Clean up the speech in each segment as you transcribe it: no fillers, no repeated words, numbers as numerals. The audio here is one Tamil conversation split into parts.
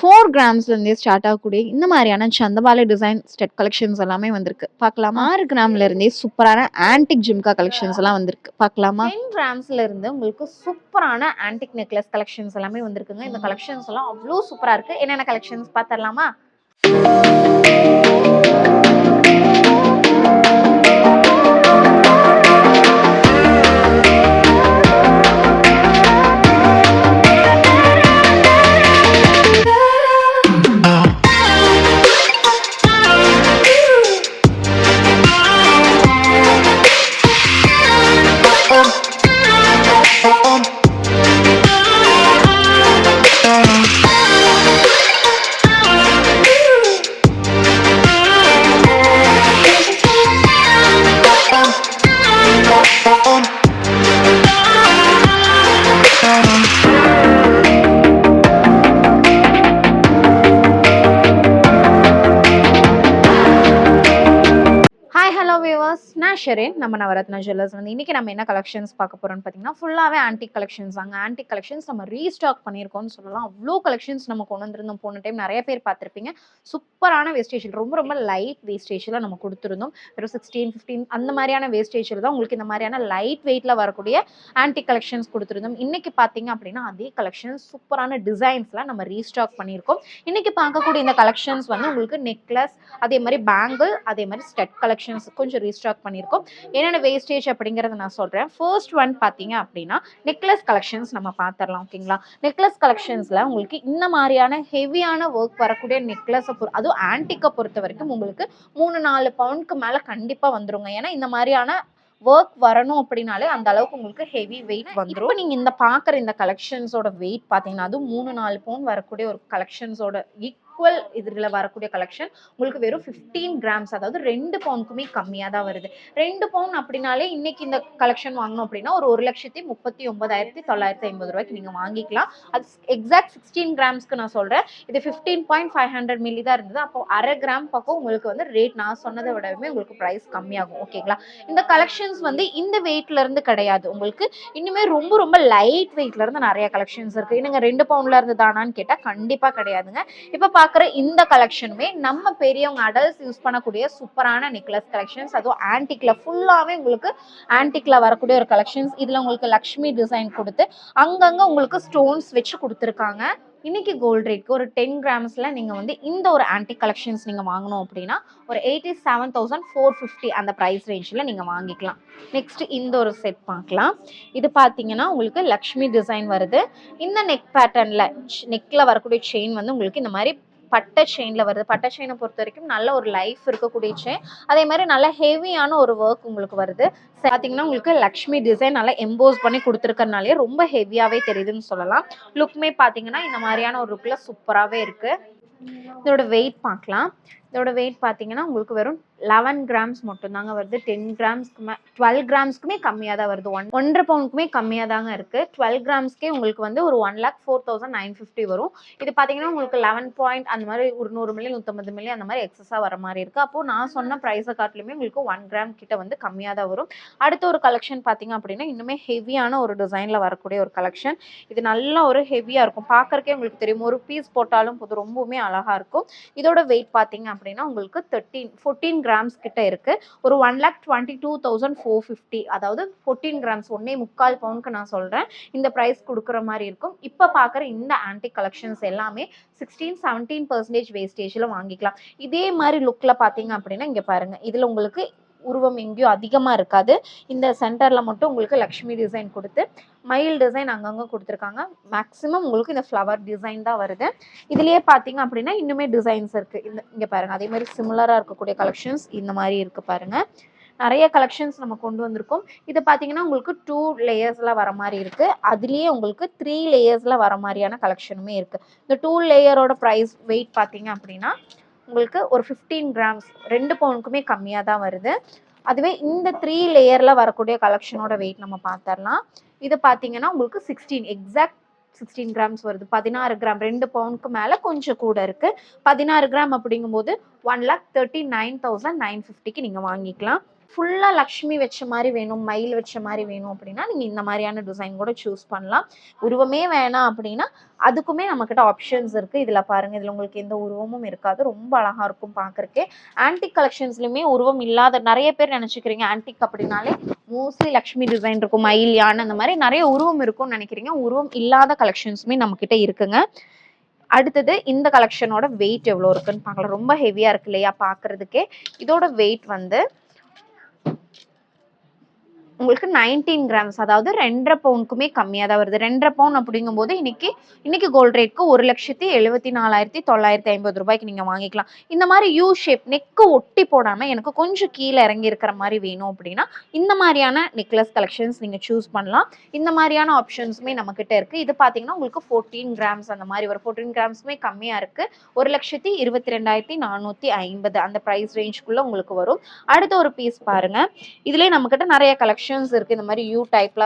4 கிராம்ஸ்லேருந்தே ஸ்டார்ட் ஆகக்கூடிய இந்த மாதிரியான சந்தபாலி டிசைன் ஸ்டெட் கலெக்ஷன்ஸ் எல்லாமே வந்திருக்கு பார்க்கலாமா. 6 கிராம்லேருந்தே சூப்பரான ஆன்டிக் ஜிம்கா கலெக்ஷன்ஸ் எல்லாம் வந்திருக்கு பார்க்கலாமா. 10 கிராம்ஸ்லேருந்து உங்களுக்கு சூப்பரான ஆன்டிக் நெக்லஸ் கலெக்ஷன்ஸ் எல்லாமே வந்திருக்குங்க. இந்த கலெக்ஷன்ஸ் எல்லாம் அவ்வளோ சூப்பராக இருக்குது. என்னென்ன கலெக்ஷன்ஸ் பார்த்துடலாமா. ஷெரின் நம்ம நவரத்னா ஜுவல்லர்ஸ் வந்து இன்னைக்கு நம்ம என்ன கலெக்ஷன்ஸ் பார்க்க போறோம்னு பார்த்தீங்கன்னா ஃபுல்லாகவே ஆன்டிக் கலெக்ஷன்ஸ் தாங்க. ஆன்டிக் கலெக்ஷன்ஸ் நம்ம ரீஸ்டாக் பண்ணியிருக்கோம்னு சொல்லலாம். அவ்வளோ கலெக்ஷன்ஸ் நம்ம கொண்டு வந்திருந்தோம். போன டைம் நிறைய பேர் பார்த்துருப்பீங்க. சூப்பரான வேஸ்டேஜில் ரொம்ப லைட் வேஸ்டேஜில் நம்ம கொடுத்துருந்தோம். வெறும் 16, 15 அந்த மாதிரியான வேஸ்டேஜில் தான் உங்களுக்கு இந்த மாதிரியான லைட் வெயிட்டில் வரக்கூடிய ஆன்டிக் கலெக்ஷன்ஸ் கொடுத்துருந்தோம். இன்னைக்கு பார்த்தீங்க அப்படின்னா அதே கலெக்ஷன்ஸ் சூப்பரான டிசைன்ஸ்லாம் நம்ம ரீஸ்டாக் பண்ணியிருக்கோம். இன்னைக்கு பார்க்கக்கூடிய இந்த கலெக்ஷன்ஸ் வந்து உங்களுக்கு நெக்லஸ், அதே மாதிரி பேங்கிள், அதே மாதிரி ஸ்டெட் கலெக்ஷன்ஸ் கொஞ்சம் ரீஸ்டாக் பண்ணியிருக்கோம். என்னென்ன வேஸ்டேஜ் அப்படிங்கறத நான் சொல்றேன். ஃபர்ஸ்ட் ஒன் பாத்தீங்க அப்படின்னா நெக்லஸ் கலெக்ஷன்ஸ் நம்ம பார்த்துடலாம். ஓகேங்களா. நெக்லஸ் கலெக்ஷன்ஸ்ல உங்களுக்கு இந்த மாதிரியான ஹெவியான ஒர்க் வரக்கூடிய நெக்லஸ், அதுவும் ஆன்டிக்கை பொறுத்த வரைக்கும் உங்களுக்கு 3-4 பவுண்டுக்கு மேல கண்டிப்பா வந்துருங்க. ஏன்னா இந்த மாதிரியான ஒர்க் வரணும் அப்படின்னாலே அந்த அளவுக்கு உங்களுக்கு ஹெவி வெயிட் வந்துடும். இப்போ நீங்க இந்த பாக்குற இந்த கலெக்ஷன்ஸோட வெயிட் பாத்தீங்கன்னா அது 3-4 பவுண்ட் வரக்கூடிய ஒரு கலெக்ஷன்ஸோட ஈக்குவல் இதில் வரக்கூடிய கலெக்ஷன் உங்களுக்கு வெறும் 15 கிராம்ஸ், அதாவது 2 பவுண்டுக்குமே கம்மியாக தான் வருது. 2 பவுண்ட் அப்படின்னாலே இன்னைக்கு இந்த கலெக்ஷன் வாங்கணும் அப்படின்னா ஒரு 1,39,950 ரூபாய்க்கு நீங்கள் வாங்கிக்கலாம். அது எக்ஸாக்ட் 16 கிராம்ஸ்க்கு நான் சொல்கிறேன். இது 15.500 மில்லி தான் இருந்தது. அப்போ அரை கிராம் பக்கம் உங்களுக்கு வந்து ரேட் நான் சொன்னதை விடவே உங்களுக்கு ப்ரைஸ் கம்மியாகும். ஓகேங்களா. இந்த கலெக்ஷன்ஸ் வந்து இந்த வெயிட்ல இருந்து கிடையாது. உங்களுக்கு இன்னுமே ரொம்ப லைட் வெயிட்ல இருந்து நிறைய கலெக்ஷன்ஸ் இருக்கு. இன்னுங்க 2 பவுண்ட்ல இருந்து தானான்னு கேட்டால் கண்டிப்பாக கிடையாதுங்க. இப்போ பார்க்குற இந்த கலெக்ஷனுமே நம்ம பெரியவங்க அடல்ட்ஸ் யூஸ் பண்ணக்கூடிய சூப்பரான நெக்லஸ் கலெக்ஷன்ஸ், அதுவும் ஆன்டிக்ல ஃபுல்லாவே உங்களுக்கு ஆன்டிக்ல வரக்கூடிய ஒரு கலெக்ஷன்ஸ். இதுல உங்களுக்கு லக்ஷ்மி டிசைன் கொடுத்து அங்கங்க உங்களுக்கு ஸ்டோன்ஸ் வச்சு கொடுத்துருக்காங்க. இன்னைக்கு கோல்ட் ரேட்க்கு ஒரு 10 கிராம்ஸ்ல நீங்க வந்து இந்த ஒரு ஆன்டிக் கலெக்ஷன்ஸ் நீங்க வாங்கணும் அப்படின்னா ஒரு 87,450 அந்த பிரைஸ் ரேஞ்சில் நீங்க வாங்கிக்கலாம். நெக்ஸ்ட் இந்த ஒரு செட் பார்க்கலாம். இது பார்த்தீங்கன்னா உங்களுக்கு லக்ஷ்மி டிசைன் வருது. இந்த நெக் பேட்டர்ன்ல நெக்ல வரக்கூடிய செயின் வந்து உங்களுக்கு இந்த மாதிரி பட்டை செயின்ல வருது. பட்டை செயினை பொறுத்த வரைக்கும் நல்ல ஒரு லைஃப் இருக்கக்கூடிய செயின், அதே மாதிரி நல்ல ஹெவியான ஒரு ஒர்க் உங்களுக்கு வருது. பார்த்தீங்கன்னா உங்களுக்கு லக்ஷ்மி டிசைன் நல்லா எம்போஸ் பண்ணி கொடுத்துருக்கறனாலே ரொம்ப ஹெவியாவே தெரியுதுன்னு சொல்லலாம். லுக்மே பார்த்தீங்கன்னா இந்த மாதிரியான ஒரு லுக்ல சூப்பராகவே இருக்கு. இதோட வெயிட் பார்க்கலாம். இதோட வெயிட் பார்த்தீங்கன்னா உங்களுக்கு வெறும் 11 கிராம்ஸ் மட்டும்தாங்க வருது. 10 கிராம்ஸ்க்கு 12 கிராம்ஸ்க்குமே கம்மியாக தான் வருது. 1.5 பவுண்டுக்குமே கம்மியாக தாங்க இருக்கு. 12 கிராம்ஸ்க்கே உங்களுக்கு வந்து ஒரு 1,04,950 வரும். இது பார்த்தீங்கன்னா உங்களுக்கு 11 பாயிண்ட் அந்த மாதிரி ஒரு 100 மில்லி 150 மில்லி அந்த மாதிரி எக்ஸஸாக வர மாதிரி இருக்கு. அப்போ நான் சொன்ன ப்ரைஸை காட்டிலுமே உங்களுக்கு 1 கிராம் கிட்ட வந்து கம்மியாக தான் வரும். அடுத்த ஒரு கலெக்ஷன் பார்த்தீங்க அப்படின்னா இன்னுமே ஹெவியான ஒரு டிசைனில் வரக்கூடிய ஒரு கலெக்ஷன். இது நல்ல ஒரு ஹெவியாக இருக்கும். பார்க்கறக்கே உங்களுக்கு தெரியும். ஒரு பீஸ் போட்டாலும் போது ரொம்பவுமே அழகாக இருக்கும். இதோட வெயிட் பார்த்தீங்க அப்படின்னா உங்களுக்கு 14 கிராம்ஸ் கிட்ட இருக்கு. ஒரு 1,22,450, அதாவது 14 கிராம்ஸ் 1.25 பவுண்டுக்கு நான் சொல்றேன் இந்த பிரைஸ் கொடுக்குற மாதிரி இருக்கும். இப்ப பாக்குற இந்த ஆன்டிக் கலெக்ஷன்ஸ் எல்லாமே 16-17% வேஸ்டேஜ்ல வாங்கிக்கலாம். இதே மாதிரி லுக்ல பாத்தீங்க அப்படின்னா இங்க பாருங்க, இதுல உங்களுக்கு உருவம் எங்கேயும் அதிகமா இருக்காது. இந்த சென்டர்ல மட்டும் உங்களுக்கு லக்ஷ்மி டிசைன் கொடுத்து மயில் டிசைன் அங்கங்க கொடுத்துருக்காங்க. மேக்ஸிமம் உங்களுக்கு இந்த ஃப்ளவர் டிசைன் தான் வருது. இதுலயே பாத்தீங்க அப்படின்னா இன்னுமே டிசைன்ஸ் இருக்கு. இங்க பாருங்க, அதே மாதிரி சிமிலரா இருக்கக்கூடிய கலெக்ஷன்ஸ் இந்த மாதிரி இருக்கு பாருங்க. நிறைய கலெக்ஷன்ஸ் நம்ம கொண்டு வந்திருக்கோம். இது பார்த்தீங்கன்னா உங்களுக்கு 2 லேயர்ஸ்ல வர மாதிரி இருக்கு. அதுலேயே உங்களுக்கு 3 லேயர்ஸ்ல வர மாதிரியான கலெக்ஷனுமே இருக்கு. இந்த 2 லேயரோட ப்ரைஸ் வெயிட் பார்த்தீங்க அப்படின்னா உங்களுக்கு ஒரு 15 கிராம்ஸ் 2 பவுண்டுக்குமே கம்மியாக தான் வருது. அதுவே இந்த 3 லேயர்ல வரக்கூடிய கலெக்ஷனோட வெயிட் நம்ம பார்த்துடலாம். இது பார்த்தீங்கன்னா உங்களுக்கு 16 கிராம்ஸ் வருது. 16 கிராம் 2 பவுண்டுக்கு மேலே கொஞ்சம் கூட இருக்குது. 16 கிராம் அப்படிங்கும்போது 1,39,950க்கு நீங்கள் வாங்கிக்கலாம். ஃபுல்லா லக்ஷ்மி வச்ச மாதிரி வேணும், மயில் வச்ச மாதிரி வேணும் அப்படின்னா நீங்க இந்த மாதிரியான டிசைன் கூட சூஸ் பண்ணலாம். உருவமே வேணாம் அப்படின்னா அதுக்குமே நம்மக்கிட்ட ஆப்ஷன்ஸ் இருக்கு. இதுல பாருங்க, இதுல உங்களுக்கு எந்த உருவமும் இருக்காது, ரொம்ப அழகா இருக்கும் பார்க்கறக்கே. ஆன்டிக் கலெக்ஷன்ஸ்லயுமே உருவம் இல்லாத நிறைய பேர் நினைச்சுக்கிறீங்க ஆன்டிக் அப்படின்னாலே மோஸ்ட்லி லக்ஷ்மி டிசைன் இருக்கும், மயில், யானை, அந்த மாதிரி நிறைய உருவம் இருக்கும்னு நினைக்கிறீங்க. உருவம் இல்லாத கலெக்ஷன்ஸுமே நம்ம கிட்ட இருக்குங்க. அடுத்தது இந்த கலெக்ஷனோட வெயிட் எவ்வளோ இருக்குன்னு பார்க்கலாம். ரொம்ப ஹெவியா இருக்கு இல்லையா பார்க்கறதுக்கே. இதோட வெயிட் வந்து உங்களுக்கு 19 கிராம்ஸ், அதாவது 2.5 பவுனுக்குமே கம்மியாக தான் வருது. 2.5 பவுன் அப்படிங்கும்போது இன்னைக்கு கோல்ட் ரேட்க்கு 1,74,950 ரூபாய்க்கு நீங்க வாங்கிக்கலாம். இந்த மாதிரி யூ ஷேப் நெக்கு ஒட்டி போடாம எனக்கு கொஞ்சம் கீழே இறங்கி இருக்கிற மாதிரி வேணும் அப்படின்னா இந்த மாதிரியான நெக்லஸ் கலெக்ஷன்ஸ் நீங்க சூஸ் பண்ணலாம். இந்த மாதிரியான ஆப்ஷன்ஸுமே நம்ம கிட்ட இருக்கு. இது பாத்தீங்கன்னா உங்களுக்கு 14 கிராம்ஸ் அந்த மாதிரி ஒரு 14 கிராம்ஸுமே கம்மியா இருக்கு. 1,22,450 அந்த பிரைஸ் ரேஞ்சுக்குள்ள உங்களுக்கு வரும். அடுத்த ஒரு பீஸ் பாருங்க. இதுலயே நம்ம கிட்ட நிறைய கலெக்ஷன்ஸ் இருக்கு. இந்த மாதிரி யூ டைப்ல,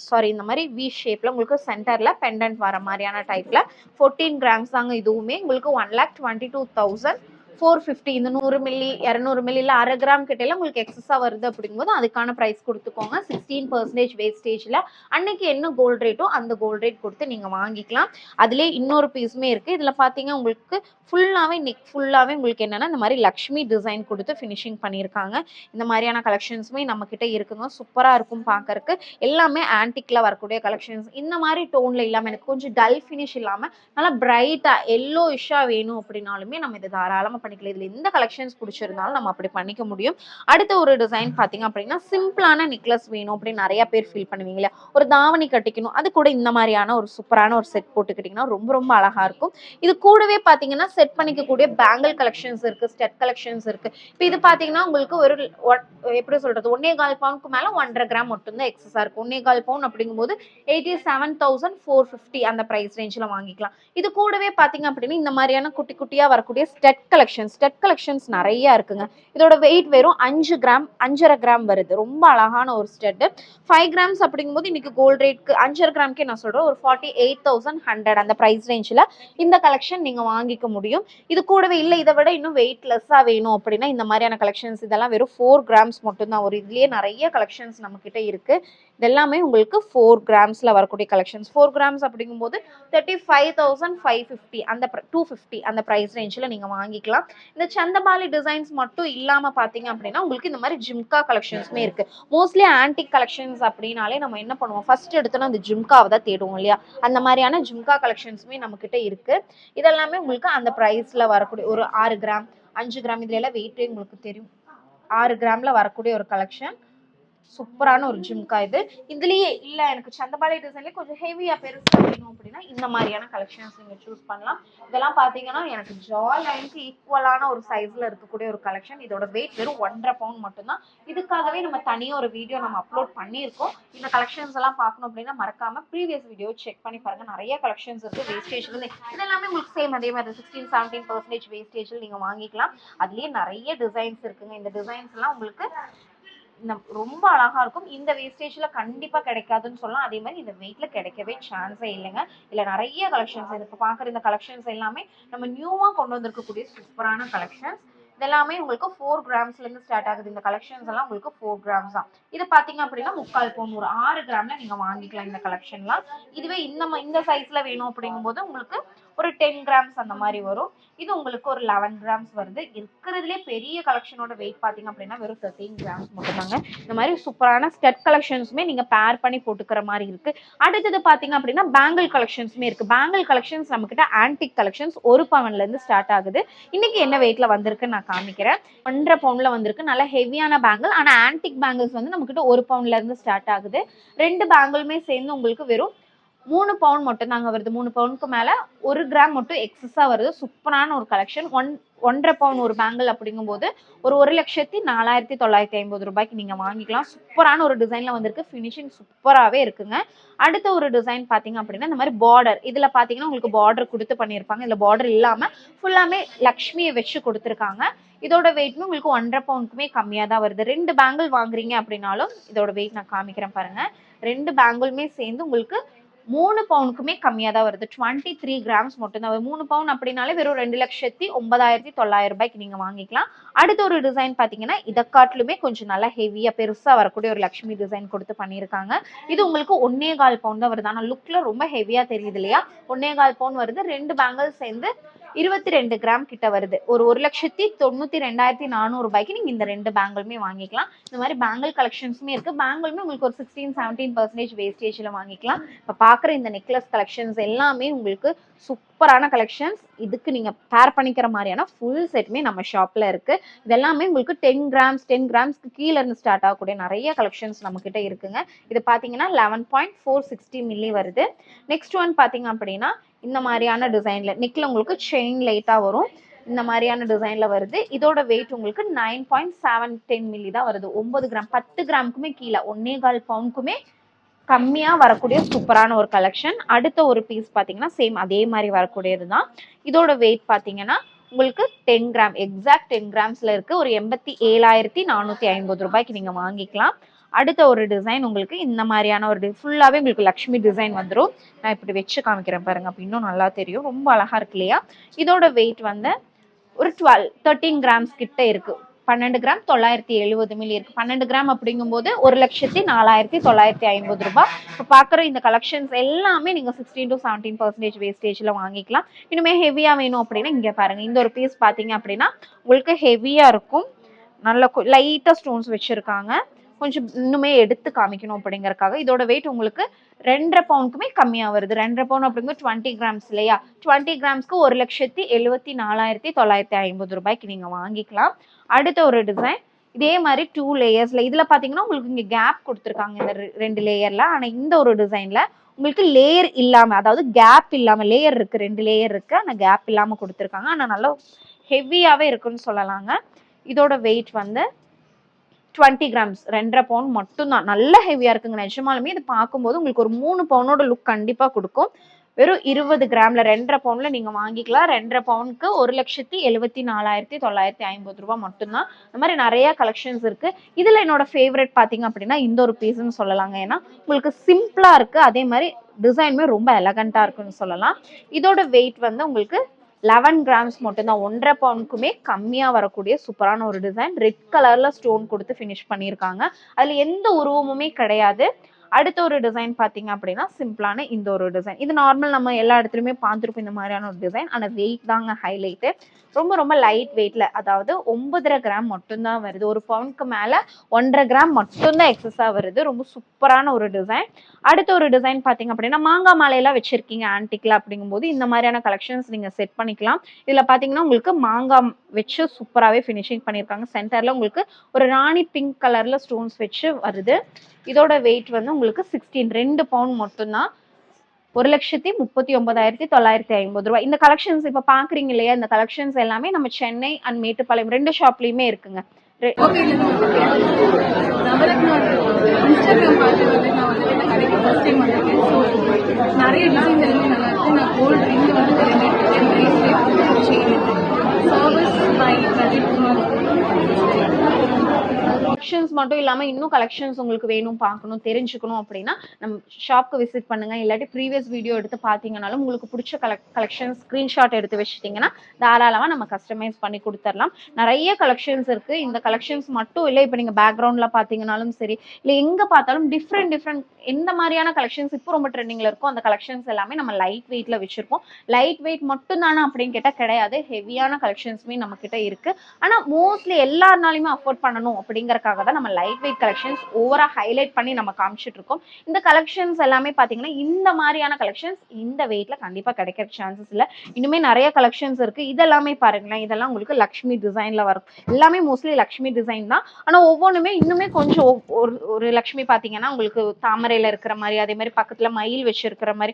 சாரி, இந்த மாதிரி வி ஷேப்ல உங்களுக்கு சென்டர்ல பெண்டன்ட் வர மாதிரியான டைப்ல 14 கிராம்ஸ் தாங்க. இதுவுமே உங்களுக்கு 1,22,450. இந்த 100 மில்லி 200 மில்லி இல்ல அரை கிராம் கிட்ட உங்களுக்கு எக்ஸஸா வருது அப்படிங்கும்போது அதுக்கான பிரைஸ் கொடுத்துக்கோங்க. 16% வேஸ்டேஜ்ல அன்னைக்கு என்ன கோல்ட் ரேட்டோ அந்த கோல்ட் ரேட் கொடுத்து நீங்க வாங்கிக்கலாம். அதுலயே இன்னொரு பீஸுமே இருக்கு. இதுல பாத்தீங்க உங்களுக்கு ஃபுல்லாவே நெக் ஃபுல்லாவே உங்களுக்கு என்னன்னா இந்த மாதிரி லக்ஷ்மி டிசைன் கொடுத்து ஃபினிஷிங் பண்ணியிருக்காங்க. இந்த மாதிரியான கலெக்ஷன்ஸுமே நம்ம கிட்ட இருக்குங்க. சூப்பரா இருக்கும் பார்க்கறதுக்கு. எல்லாமே ஆன்டிக்ல வரக்கூடிய கலெக்ஷன்ஸ். இந்த மாதிரி டோன்ல இல்லாம எனக்கு கொஞ்சம் டல் ஃபினிஷ் இல்லாம நல்லா பிரைட்டா எல்லோயிஷா வேணும் அப்படின்னாலுமே நம்ம இதை தாராளமா பண்ணிக்கலாம். இதுல எந்த கலெக்ஷன்ஸ் பிடிச்சிருந்தாலும் நம்ம அப்படி பண்ணிக்க முடியும். அடுத்த ஒரு டிசைன் பாத்தீங்க அப்படின்னா சிம்பிளான நெக்லஸ் வேணும் அப்படின்னு நிறைய பேர் ஃபீல் பண்ணுவீங்களா, ஒரு தாவணி கட்டிக்கணும், அது கூட இந்த மாதிரியான ஒரு சூப்பரான ஒரு செட் போட்டுக்கிட்டீங்கன்னா ரொம்ப ரொம்ப அழகா இருக்கும். இது கூடவே பாத்தீங்கன்னா செட் பண்ணிக்கக்கூடிய பேங்கிள் கலெக்ஷன்ஸ் இருக்கு, ஸ்டெட் கலெக்ஷன்ஸ் இருக்கு. இப்போ இது பாத்தீங்கன்னா உங்களுக்கு ஒரு எப்படி சொல்றது 1.25 பவுனுக்கு மேல 1.5 கிராம் மட்டும் தான் எக்ஸஸா இருக்கு. 1.25 பவுன் அப்படிங்கும்போது 87,450 அந்த பிரைஸ் ரேஞ்ச்ல வாங்கிக்கலாம். இது கூடவே பாத்தீங்க அப்படின்னா இந்த மாதிரியான குட்டி குட்டியா வரக்கூடிய ஸ்டெட் கலெக்ஷன்ஸ் நிறைய இருக்குங்க. இதோட வெயிட் வெறும் 5 கிராம் 5.5 கிராம் வருது. ரொம்ப அழகான ஒரு ஸ்டெட். 5 கிராம்ஸ் அப்படிங்கும்போது இன்னைக்கு கோல்ட் ரேட்க்கு 5.5 கிராம்க்கே நான் சொல்றேன் ஒரு 48,100 அந்த பிரைஸ் ரேஞ்ச்ல இந்த கலெக்ஷன் நீங்க வாங்கிக்க முடியும். இது கூடவே இல்லை இதை விட இன்னும் வெயிட் லெஸ்ஸா வேணும் அப்படின்னா இந்த மாதிரியான கலெக்ஷன்ஸ் இதெல்லாம் வெறும் 4 கிராம்ஸ் மட்டும் தான். ஒரு இதுலயே நிறைய கலெக்ஷன்ஸ் நம்ம கிட்ட இருக்கு. இதெல்லாமே உங்களுக்கு 4 கிராம்ஸ்ல வரக்கூடிய கலெக்ஷன்ஸ். 4 கிராம்ஸ் அப்படிங்கும்போது 35,550 அந்த 250 அந்த பிரைஸ் ரேஞ்ச்ல நீங்க வாங்கிக்கலாம். இந்த சந்தபாலி டிசைன்ஸ் மட்டும் இல்லாம பாத்தீங்க அப்படின்னா உங்களுக்கு இந்த மாதிரி ஜிம்கா கலெக்ஷன்ஸுமே இருக்கு. மோஸ்ட்லி ஆன்டிக் கலெக்ஷன்ஸ் அப்படின்னாலே நம்ம என்ன பண்ணுவோம், ஃபர்ஸ்ட் எடுத்தோன்னா அந்த ஜிம்காவை தான் தேடுவோம் இல்லையா. அந்த மாதிரியான ஜிம்கா கலெக்ஷன்ஸுமே நம்ம கிட்ட இருக்கு. இதெல்லாமே உங்களுக்கு அந்த பிரைஸ்ல வரக்கூடிய ஒரு 6 கிராம் 5 கிராம் இதுல எல்லாம் வெயிட்டே உங்களுக்கு தெரியும். 6 கிராம்ல வரக்கூடிய ஒரு கலெக்ஷன். சூப்பரான ஒரு ஜிம்கா இது. இதுலயே இல்ல எனக்கு சந்தபாலி டிசைன்ல கொஞ்சம் ஹெவியா பெருசா வேணும் அப்படின்னா இந்த மாதிரியான கலெக்ஷன்ஸ் நீங்க சூஸ் பண்ணலாம். இதெல்லாம் பாத்தீங்கன்னா எனக்கு ஜா லைனுக்கு ஈக்குவலான ஒரு சைஸ்ல இருக்கக்கூடிய ஒரு கலெக்ஷன். இதோட வெயிட் வெறும் 1.5 பவுண்ட் மட்டும்தான். இதுக்காகவே நம்ம தனியா ஒரு வீடியோ நம்ம அப்லோட் பண்ணியிருக்கோம். இந்த கலெக்ஷன்ஸ் எல்லாம் பார்க்கணும் அப்படின்னா மறக்காம ப்ரீவியஸ் வீடியோ செக் பண்ணி பாருங்க. நிறைய கலெக்ஷன்ஸ் இருக்கு வேஸ்டேஜ்ல. இதெல்லாமே உங்களுக்கு சேம் அதே மாதிரி 16-17% வேஸ்டேஜ்ல நீங்க வாங்கிக்கலாம். அதுலயே நிறைய டிசைன்ஸ் இருக்குங்க. இந்த டிசைன்ஸ் எல்லாம் உங்களுக்கு ரொம்ப அழகா இருக்கும். இந்த வேஸ்டேஜ்ல கண்டிப்பா கிடைக்காதுன்னு சொல்லலாம். அதே மாதிரி இந்த வெயிட்ல கிடைக்கவே சான்ஸே இல்லைங்க. இல்ல நிறைய கலெக்ஷன்ஸ் இப்ப பாக்குற இந்த கலெக்ஷன்ஸ் எல்லாமே நம்ம நியூவா கொண்டு வந்திருக்கக்கூடிய சூப்பரான கலெக்ஷன்ஸ். இதெல்லாமே உங்களுக்கு 4 கிராம்ஸ்ல இருந்து ஸ்டார்ட் ஆகுது. இந்த கலெக்ஷன்ஸ் எல்லாம் உங்களுக்கு 4 கிராம்ஸ் தான். இது பாத்தீங்க அப்படின்னா 3/4 பவுன் ஒரு 6 கிராம்ல நீங்க வாங்கிக்கலாம் இந்த கலெக்ஷன்லாம். இதுவே இந்த சைஸ்ல வேணும் அப்படிங்கும்போது உங்களுக்கு ஒரு 10 கிராம்ஸ் அந்த மாதிரி வரும். இது உங்களுக்கு ஒரு 11 கிராம்ஸ் வருது. இருக்கிறதுலே பெரிய கலெக்ஷனோட வெயிட் பாத்தீங்க அப்படின்னா வெறும் 13 கிராம்ஸ் மட்டும் தாங்க. இந்த மாதிரி சூப்பரான ஸ்டெட் கலெக்ஷன்ஸுமே நீங்க பேர் பண்ணி போட்டுக்கிற மாதிரி இருக்கு. அடுத்தது பாத்தீங்க அப்படின்னா பேங்கிள் கலெக்ஷன்ஸுமே இருக்கு. பேங்கிள் கலெக்ஷன்ஸ் நம்ம கிட்ட ஆன்டிக் கலெக்ஷன்ஸ் 1 பவுன்ல இருந்து ஸ்டார்ட் ஆகுது. இன்னைக்கு என்ன வெயிட்ல வந்திருக்குன்னு நான் காமிக்கிறேன். 1.5 பவுன்ல வந்திருக்கு. நல்ல ஹெவியான பேங்கிள். ஆனா ஆன்டிக் பேங்கிள்ஸ் வந்து நம்ம கிட்ட 1 பவுன்ல இருந்து ஸ்டார்ட் ஆகுது. 2 பேங்கிளுமே சேர்ந்து உங்களுக்கு வெறும் 3 பவுன் மட்டும் தாங்க வருது. 3 பவுனுக்கு மேல 1 கிராம் மட்டும் எக்ஸஸா வருது. சூப்பரான ஒரு கலெக்ஷன். 1.5 பவுன் ஒரு பேங்கிள் அப்படிங்கும்போது ஒரு 1,04,950 ரூபாய்க்கு நீங்க வாங்கிக்கலாம். சூப்பரான ஒரு டிசைன்ல வந்திருக்கு. ஃபினிஷிங் சூப்பராகவே இருக்குங்க. அடுத்த ஒரு டிசைன் பாத்தீங்க அப்படின்னா இந்த மாதிரி பார்டர். இதுல பாத்தீங்கன்னா உங்களுக்கு பார்டர் கொடுத்து பண்ணியிருப்பாங்க. இதுல பார்டர் இல்லாம ஃபுல்லாமே லக்ஷ்மியை வச்சு கொடுத்துருக்காங்க. இதோட வெயிட்மே உங்களுக்கு 1.5 பவுனுக்குமே கம்மியா தான் வருது. 2 பேங்கிள் வாங்குறீங்க அப்படின்னாலும் இதோட வெயிட் நான் காமிக்கிறேன் பாருங்க. 2 பேங்கிளுமே சேர்ந்து உங்களுக்கு 3 பவுனுக்குமே கம்மியா தான் வருது. 23 கிராம்ஸ் மட்டும் தான். 3 பவுன் அப்படினாலே வெறும் 2,09,900 ரூபாய்க்கு நீங்க வாங்கிக்கலாம். அடுத்த ஒரு டிசைன் பாத்தீங்கன்னா இத காட்டிலுமே கொஞ்சம் நல்லா ஹெவியா பெருசா வரக்கூடிய ஒரு லக்ஷ்மி டிசைன் கொடுத்து பண்ணியிருக்காங்க. இது உங்களுக்கு 1.25 பவுன் தான் வருது. ஆனா லுக்ல ரொம்ப ஹெவியா தெரியுது இல்லையா? 1.25 பவுன் வருது. 2 பேங்கிள் சேர்ந்து 22 கிராம் கிட்ட வருது. ஒரு 1,92,400 ரூபாய்க்கு நீங்க இந்த 2 பேங்கிளுமே வாங்கிக்கலாம். இந்த மாதிரி பேங்கிள் கலெக்ஷன்ஸுமே இருக்கு. பேங்கிளுமே உங்களுக்கு ஒரு 16-17% வேஸ்டேஜ்ல வாங்கிக்கலாம். இப்ப பாக்குற இந்த நெக்லஸ் கலெக்ஷன்ஸ் எல்லாமே உங்களுக்கு சூப்பரான கலெக்ஷன்ஸ். இதுக்கு நீங்க பேர் பண்ணிக்கிற மாதிரியான ஃபுல் செட்டுமே நம்ம ஷாப்ல இருக்கு. இதெல்லாமே உங்களுக்கு 10 கிராம்ஸ்க்கு கீழே இருந்து ஸ்டார்ட் ஆகக்கூடிய நிறைய கலெக்ஷன்ஸ் நம்ம கிட்ட இருக்குங்க. இது பாத்தீங்கன்னா 11.460 மில்லி வருது. நெக்ஸ்ட் ஒன் பாத்தீங்க அப்படின்னா இந்த மாதிரியான டிசைன்ல நெக்ல உங்களுக்கு செயின் லைட்டா வரும். இந்த மாதிரியான டிசைன்ல வருது. இதோட வெயிட் உங்களுக்கு 9.710 மில்லி தான் வருது. 9 கிராம் 10 கிராமுக்குமே கீழே 1.25 பவுனுக்குமே கம்மியா வரக்கூடிய சூப்பரான ஒரு கலெக்ஷன். அடுத்த ஒரு பீஸ் பாத்தீங்கன்னா சேம் அதே மாதிரி வரக்கூடியதுதான். இதோட வெயிட் பாத்தீங்கன்னா உங்களுக்கு 10 கிராம் எக்ஸாக்ட் 10 கிராம்ஸ்ல இருக்கு. ஒரு 87,450 ரூபாய்க்கு நீங்க வாங்கிக்கலாம். அடுத்த ஒரு டிசைன் உங்களுக்கு இந்த மாதிரியான ஒரு ஃபுல்லாவே உங்களுக்கு லக்ஷ்மி டிசைன் வந்துடும். நான் இப்படி வச்சு காமிக்கிறேன் பாருங்க. அப்ப இன்னும் நல்லா தெரியும். ரொம்ப அழகா இருக்கு இல்லையா? இதோட வெயிட் வந்து ஒரு 13 கிராம்ஸ் கிட்ட இருக்கு. 12 கிராம் 970 மில்லி இருக்கு. 12 கிராம் அப்படிங்கும்போது 1,04,950 ரூபாய். இப்போ பாக்குற இந்த கலெக்ஷன்ஸ் எல்லாமே நீங்க 16-17% வேஸ்டேஜ்ல வாங்கிக்கலாம். இனிமே ஹெவியா வேணும் அப்படின்னா இங்க பாருங்க. இந்த ஒரு பீஸ் பாத்தீங்க அப்படின்னா உங்களுக்கு ஹெவியா இருக்கும். நல்ல லைட்டா ஸ்டோன்ஸ் வச்சிருக்காங்க. கொஞ்சம் இன்னுமே எடுத்து காமிக்கணும் அப்படிங்கறக்காக. இதோட வெயிட் உங்களுக்கு 2.5 பவுனுக்குமே கம்மியா வருது. 2.5 பவுன் அப்படிங்கும்போது 20 கிராம்ஸ் இல்லையா? 20 கிராம்ஸ்க்கு 1,74,950 ரூபாய்க்கு நீங்க வாங்கிக்கலாம். அடுத்த ஒரு டிசைன் இதே மாதிரி 2 லேயர்ஸ்ல. இதுல பாத்தீங்கன்னா உங்களுக்கு இங்க கேப் கொடுத்துருக்காங்க இந்த 2 லேயர்ல. ஆனா இந்த ஒரு டிசைன்ல உங்களுக்கு லேயர் இல்லாம, அதாவது கேப் இல்லாம, லேயர் இருக்கு 2 லேயர் இருக்கு. ஆனா கேப் இல்லாம கொடுத்துருக்காங்க. ஆனா நல்லா ஹெவியாவே இருக்குன்னு சொல்லலாங்க. இதோட வெயிட் வந்து 20 கிராம்ஸ் 2.5 பவுன் மட்டும் தான். நல்ல ஹெவியா இருக்குங்க. நிஜமாலுமே இது பார்க்கும்போது உங்களுக்கு ஒரு 3 பவுனோட லுக் கண்டிப்பா கொடுக்கும். வெறும் 20 கிராம்ல 2.5 பவுன்ல நீங்க வாங்கிக்கலாம். 2.5 பவுனுக்கு 1,74,950 ரூபாய் மட்டும்தான். இந்த மாதிரி நிறைய கலெக்ஷன்ஸ் இருக்கு. இதுல என்னோட ஃபேவரட் பாத்தீங்க அப்படின்னா இந்த ஒரு பீஸ்ன்னு சொல்லலாங்க. ஏன்னா உங்களுக்கு சிம்பிளா இருக்கு. அதே மாதிரி டிசைனுமே ரொம்ப எலகண்டா இருக்குன்னு சொல்லலாம். இதோட வெயிட் வந்து உங்களுக்கு 11 கிராம்ஸ் மட்டும் தான். 1.5 பவுனுக்குமே கம்மியா வரக்கூடிய சூப்பரான ஒரு டிசைன். ரெட் கலர்ல ஸ்டோன் கொடுத்து ஃபினிஷ் பண்ணியிருக்காங்க. அதுல எந்த உருவமுமே கிடையாது. அடுத்த ஒரு டிசைன் பாத்தீங்க அப்படின்னா சிம்பிளான இந்த ஒரு டிசைன். இது நார்மல் நம்ம எல்லா இடத்துலயுமே பார்த்துருப்போம் இந்த மாதிரியான ஒரு டிசைன். ஆனா வெயிட் தாங்க ஹைலைட்டு. ரொம்ப ரொம்ப லைட் வெயிட்ல, அதாவது 9.5 கிராம் மட்டும்தான் வருது. ஒரு பவுனுக்கு மேல 1.5 கிராம் மட்டும்தான் எக்ஸஸா வருது. ரொம்ப சூப்பரான ஒரு டிசைன். அடுத்த ஒரு டிசைன் பாத்தீங்க அப்படின்னா மாங்காய் மாலையெல்லாம் வச்சிருக்கீங்க ஆன்டிக்ல அப்படிங்கும்போது இந்த மாதிரியான கலெக்ஷன்ஸ் நீங்க செட் பண்ணிக்கலாம். இதுல பாத்தீங்கன்னா உங்களுக்கு மாங்காய் வச்சு சூப்பராகவே ஃபினிஷிங் பண்ணியிருக்காங்க. சென்டர்ல உங்களுக்கு ஒரு ராணி பிங்க் கலர்ல ஸ்டோன்ஸ் வச்சு வருது. இதோட வெயிட் வந்து உங்களுக்கு 2 பவுண்ட் மட்டும்தான். 1,39,950 ரூபாய். இந்த கலெக்ஷன்ஸ் இப்ப பாக்குறீங்க இல்லையா? இந்த கலெக்ஷன்ஸ் எல்லாமே நம்ம சென்னை அண்ட் மேட்டுப்பாளையம் 2 ஷாப்லயுமே இருக்குங்க. நிறைய டிசைன் எல்லாமே நல்லா இருக்கு. நான் கோல்டு ரிங் வந்து கலெக்ஷன்ஸ் மட்டும் இல்லாம இன்னும் கலெக்ஷன்ஸ் உங்களுக்கு வேணும், பார்க்கணும், தெரிஞ்சுக்கணும் அப்படின்னா நம்ம ஷாப்க்கு விசிட் பண்ணுங்க. இல்லாட்டி ப்ரீவியஸ் வீடியோ எடுத்து பார்த்தீங்கன்னாலும் உங்களுக்கு பிடிச்ச கலெக்ஷன்ஸ் ஸ்கிரீன்ஷாட் எடுத்து வச்சுட்டீங்கன்னா தாராளமாக நம்ம கஸ்டமைஸ் பண்ணி கொடுத்துடலாம். நிறைய கலெக்ஷன்ஸ் இருக்கு. இந்த கலெக்ஷன்ஸ் மட்டும் இல்லை, இப்போ நீங்க பேக்ரவுண்ட்ல பார்த்தீங்கன்னாலும் சரி, இல்லை எங்க பார்த்தாலும் டிஃப்ரெண்ட் எந்த மாதிரியான கலெக்ஷன்ஸ் இப்போ ரொம்ப ட்ரெண்டிங்ல இருக்கும் அந்த கலெக்ஷன்ஸ் எல்லாமே நம்ம லைட் வெயிட்ல வச்சிருப்போம். லைட் வெயிட் மட்டும் தானே அப்படின்னு கேட்டால் கிடையாது. ஹெவியான கலெக்ஷன்ஸுமே நம்ம கிட்ட இருக்கு. ஆனா மோஸ்ட்லி எல்லாருனாலுமே அஃபோர்ட் பண்ணணும் அப்படிங்கறக்காக தான் நம்ம லைட் வெயிட் கலெக்ஷன்ஸ் ஓவரா ஹைலைட் பண்ணி நம்ம காமிச்சிட்டு இருக்கோம். இந்த கலெக்ஷன்ஸ் எல்லாமே பாத்தீங்கன்னா இந்த மாதிரியான கலெக்ஷன்ஸ் இந்த வெயிட்ல கண்டிப்பா கிடைக்கிற சான்சஸ் இல்ல. இன்னுமே நிறைய கலெக்ஷன்ஸ் இருக்கு. இதெல்லாமே பாருங்களேன். இதெல்லாம் உங்களுக்கு லக்ஷ்மி டிசைன்ல வரும். எல்லாமே மோஸ்ட்லி லக்ஷ்மி டிசைன் தான். ஆனா ஒவ்வொன்றுமே இன்னுமே கொஞ்சம் ஒரு லக்ஷ்மி பாத்தீங்கன்னா உங்களுக்கு தாமரையில இருக்கிற மாதிரி, அதே மாதிரி பக்கத்துல மயில் வச்சிருக்கிற மாதிரி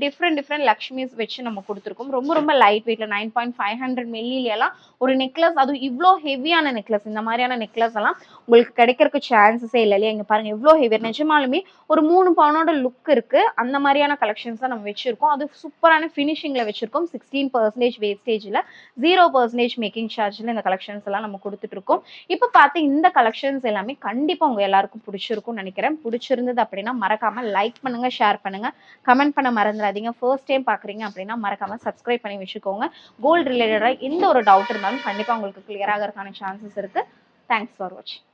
டிஃப்ரெண்ட் லக்ஷ்மிஸ் வச்சு நம்ம கொடுத்துருக்கோம். ரொம்ப ரொம்ப லைட் வெயிட்ல 9.500 மில்லில எல்லாம் ஒரு நெக்லஸ், அதுவும் இவ்வளோ ஹெவியான நெக்லஸ், இந்த மாதிரியான நெக்லஸ் எல்லாம் உங்களுக்கு கிடைக்கிறதுக்கு சான்சஸே இல்லை இல்லையா. இங்கே பாருங்க எவ்வளோ ஹெவியர், நிஜமாலுமே ஒரு 3 பவுனோட லுக் இருக்கு. அந்த மாதிரியான கலெக்ஷன்ஸ் தான் நம்ம வச்சிருக்கோம். அது சூப்பரான ஃபினிஷிங்ல வச்சிருக்கோம். 16% வேஸ்டேஜ்ல 0% மேக்கிங் சார்ஜ்ல இந்த கலெக்ஷன்ஸ் எல்லாம் நம்ம கொடுத்துட்டு இருக்கோம். இப்போ பார்த்து இந்த கலெக்ஷன்ஸ் எல்லாமே கண்டிப்பா உங்க எல்லாருக்கும் பிடிச்சிருக்கும்னு நினைக்கிறேன். பிடிச்சிருந்தது அப்படின்னா மறக்காம லைக் பண்ணுங்க, ஷேர் பண்ணுங்க, கமெண்ட் பண்ண மறந்துடாதீங்க. ஃபர்ஸ்ட் டைம் பாக்குறீங்க அப்படின்னா மறக்காம சப்ஸ்கிரைப் பண்ணி வச்சுக்கோங்க. கோல்டு ரிலேட்டடா எந்த ஒரு டவுட் இருந்தாலும் கண்டிப்பா உங்களுக்கு கிளியர் ஆகிறதுக்கான சான்சஸ் இருக்கு. தேங்க்ஸ் ஃபார் வாட்சிங்.